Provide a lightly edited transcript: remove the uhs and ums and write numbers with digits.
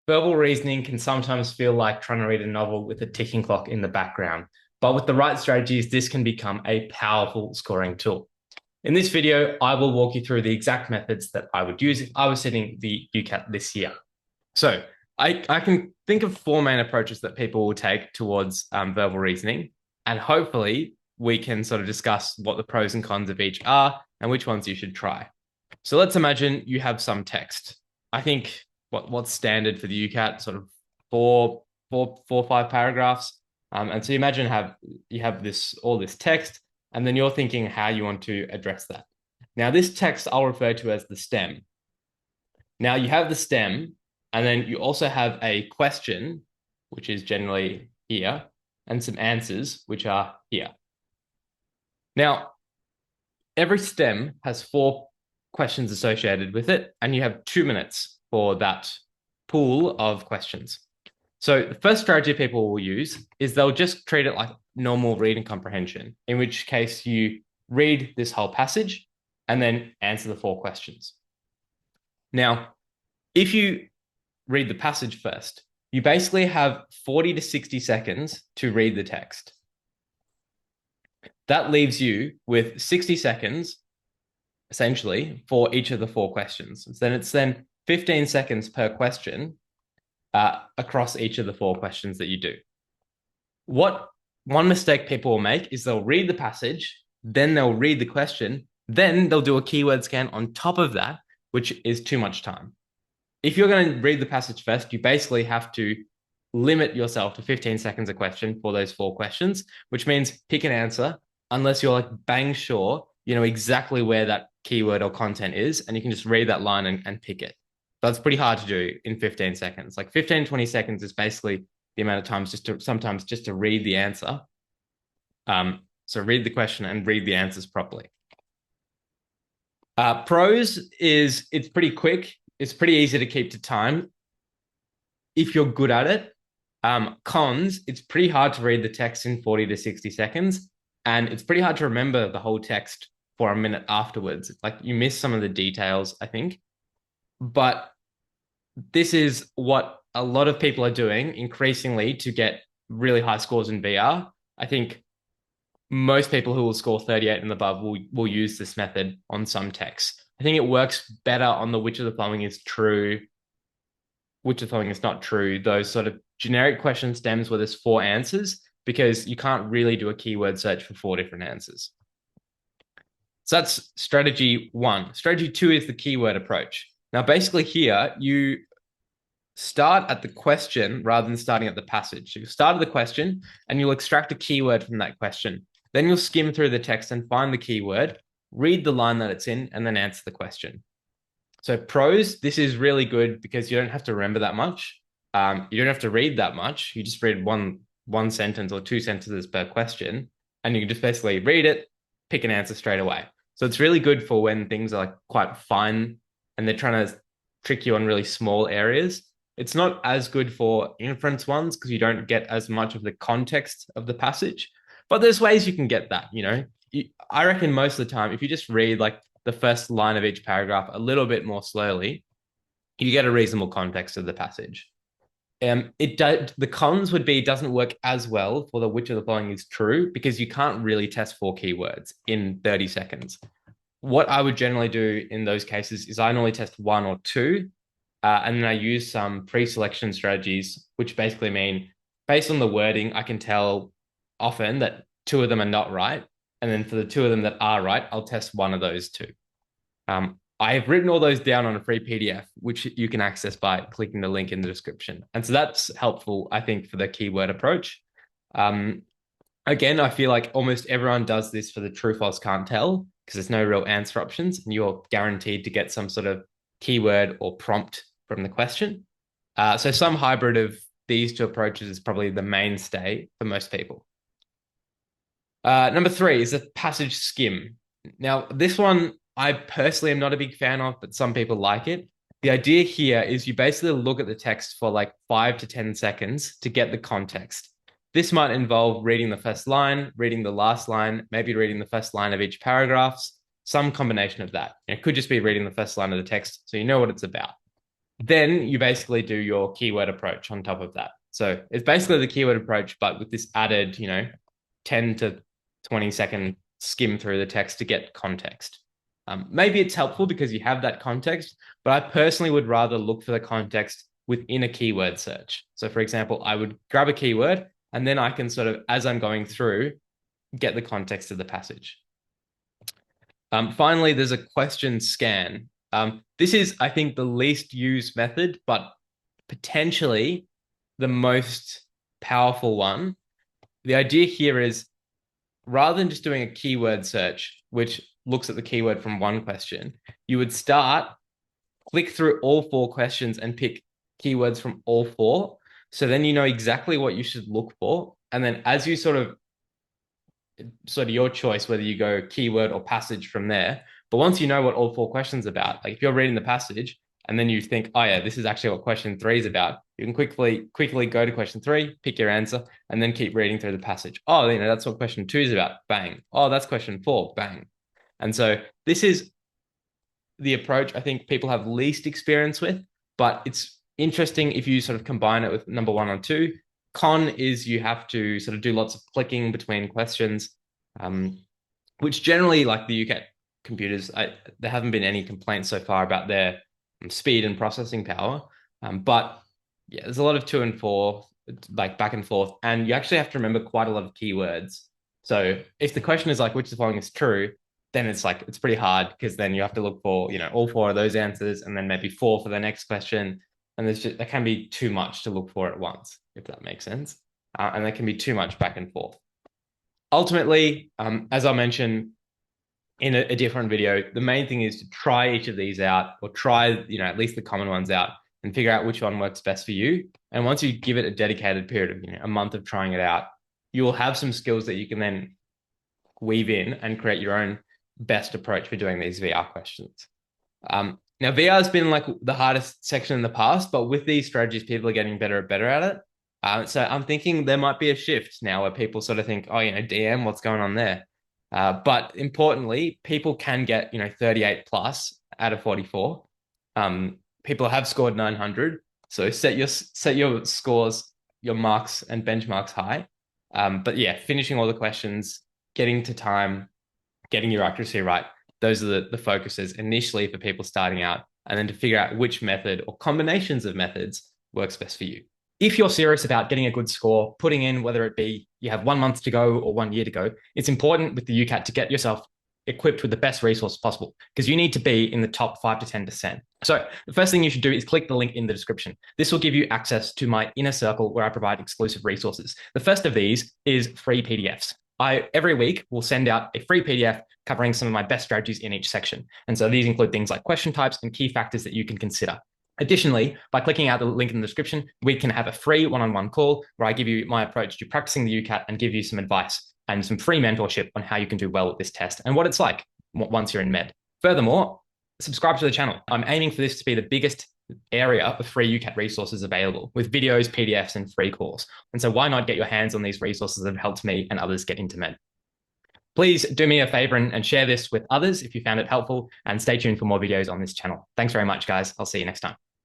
Verbal reasoning can sometimes feel like trying to read a novel with a ticking clock in the background, but with the right strategies, this can become a powerful scoring tool. In this video, I will walk you through the exact methods that I would use if I was sitting the UCAT this year. So I can think of four main approaches that people will take towards verbal reasoning, and hopefully we can sort of discuss what the pros and cons of each are and which ones you should try. So let's imagine you have some text. I think what's standard for the UCAT, sort of four, 5 paragraphs. And so you imagine you have all this text, and then you're thinking how you want to address that. Now, this text I'll refer to as the stem. Now you have the stem, and then you also have a question, which is generally here, and some answers, which are here. Now, every stem has 4 questions associated with it, and you have 2 minutes for that pool of questions. So the first strategy people will use is they'll just treat it like normal reading comprehension, in which case you read this whole passage and then answer the 4 questions. Now, if you read the passage first, you basically have 40 to 60 seconds to read the text. That leaves you with 60 seconds, essentially, for each of the 4 questions. So then it's 15 seconds per question across each of the 4 questions that you do. One mistake people will make is they'll read the passage, then they'll read the question, then they'll do a keyword scan on top of that, which is too much time. If you're going to read the passage first, you basically have to limit yourself to 15 seconds a question for those 4 questions, which means pick an answer unless you're like bang sure you know exactly where that keyword or content is, and you can just read that line and pick it. But it's pretty hard to do in 15 seconds. Like 15, 20 seconds is basically the amount of times sometimes just to read the answer. So read the question and read the answers properly. Pros is it's pretty quick. It's pretty easy to keep to time if you're good at it. Cons, it's pretty hard to read the text in 40 to 60 seconds. And it's pretty hard to remember the whole text for a minute afterwards. Like you miss some of the details, I think. But this is what a lot of people are doing increasingly to get really high scores in VR. I think most people who will score 38 and above will use this method on some texts. I think it works better on the which of the following is true, which of the following is not true, those sort of generic question stems where there's 4 answers, because you can't really do a keyword search for 4 different answers. So that's strategy 1. Strategy 2 is the keyword approach. Now, basically here, you start at the question rather than starting at the passage. So you start at the question and you'll extract a keyword from that question. Then you'll skim through the text and find the keyword, read the line that it's in, and then answer the question. So pros, this is really good because you don't have to remember that much. You don't have to read that much. You just read one sentence or 2 sentences per question, and you can just basically read it, pick an answer straight away. So it's really good for when things are like quite fine and they're trying to trick you on really small areas. It's not as good for inference ones because you don't get as much of the context of the passage, but there's ways you can get that, you know. I reckon most of the time, if you just read like the first line of each paragraph a little bit more slowly, you get a reasonable context of the passage. The cons would be it doesn't work as well for the which of the following is true because you can't really test 4 keywords in 30 seconds. What I would generally do in those cases is I normally test 1 or 2, and then I use some pre-selection strategies, which basically mean based on the wording, I can tell often that 2 of them are not right. And then for the 2 of them that are right, I'll test 1 of those 2. I have written all those down on a free PDF, which you can access by clicking the link in the description. And so that's helpful, I think, for the keyword approach. Again, I feel like almost everyone does this for the true, false, can't tell, because there's no real answer options, and you're guaranteed to get some sort of keyword or prompt from the question. So some hybrid of these 2 approaches is probably the mainstay for most people. Number 3 is a passage skim. Now, this one I personally am not a big fan of, but some people like it. The idea here is you basically look at the text for like 5 to 10 seconds to get the context. This might involve reading the first line, reading the last line, maybe reading the first line of each paragraph, some combination of that. It could just be reading the first line of the text so you know what it's about. Then you basically do your keyword approach on top of that. So it's basically the keyword approach, but with this added, 10 to 20-second skim through the text to get context. Maybe it's helpful because you have that context, but I personally would rather look for the context within a keyword search. So, for example, I would grab a keyword and then I can sort of, as I'm going through, get the context of the passage. Finally, there's a question scan. This is, I think, the least used method, but potentially the most powerful one. The idea here is rather than just doing a keyword search, which looks at the keyword from one question, you would start, click through all 4 questions and pick keywords from all 4. So then you know exactly what you should look for. And then as you sort of your choice whether you go keyword or passage from there. But once you know what all 4 questions are about, like if you're reading the passage and then you think, oh yeah, this is actually what question 3 is about, you can quickly go to question 3, pick your answer, and then keep reading through the passage. Oh, that's what question 2 is about. Bang. Oh, that's question 4. Bang. And so this is the approach I think people have least experience with, but it's interesting if you sort of combine it with number 1 or 2. Con is you have to sort of do lots of clicking between questions, which generally, like the UCAT computers, there haven't been any complaints so far about their speed and processing power. But yeah, there's a lot of 2 and 4, like back and forth, and you actually have to remember quite a lot of keywords. So if the question is like, which of the following is true, then it's pretty hard because then you have to look for, all 4 of those answers and then maybe 4 for the next question. And there can be too much to look for at once, if that makes sense. And there can be too much back and forth. Ultimately, as I mentioned in a different video, the main thing is to try each of these out, or try, at least the common ones out, and figure out which one works best for you. And once you give it a dedicated period of, a month of trying it out, you will have some skills that you can then weave in and create your own best approach for doing these VR questions. Now, VR has been like the hardest section in the past, but with these strategies, people are getting better and better at it. So I'm thinking there might be a shift now where people sort of think, oh, DM, what's going on there? But importantly, people can get, 38 plus out of 44. People have scored 900. So set your scores, your marks and benchmarks high. But yeah, finishing all the questions, getting to time, getting your accuracy right. Those are the focuses initially for people starting out, and then to figure out which method or combinations of methods works best for you. If you're serious about getting a good score, putting in, whether it be you have 1 month to go or 1 year to go, it's important with the UCAT to get yourself equipped with the best resources possible, because you need to be in the top 5 to 10%. So the first thing you should do is click the link in the description. This will give you access to my inner circle where I provide exclusive resources. The first of these is free PDFs. I every week will send out a free PDF covering some of my best strategies in each section. And so these include things like question types and key factors that you can consider. Additionally, by clicking out the link in the description, we can have a free one-on-one call where I give you my approach to practicing the UCAT and give you some advice and some free mentorship on how you can do well with this test and what it's like once you're in med. Furthermore, subscribe to the channel. I'm aiming for this to be the biggest area of free UCAT resources available, with videos, PDFs, and free calls. And so why not get your hands on these resources that have helped me and others get into med? Please do me a favor and share this with others if you found it helpful, and stay tuned for more videos on this channel. Thanks very much, guys. I'll see you next time.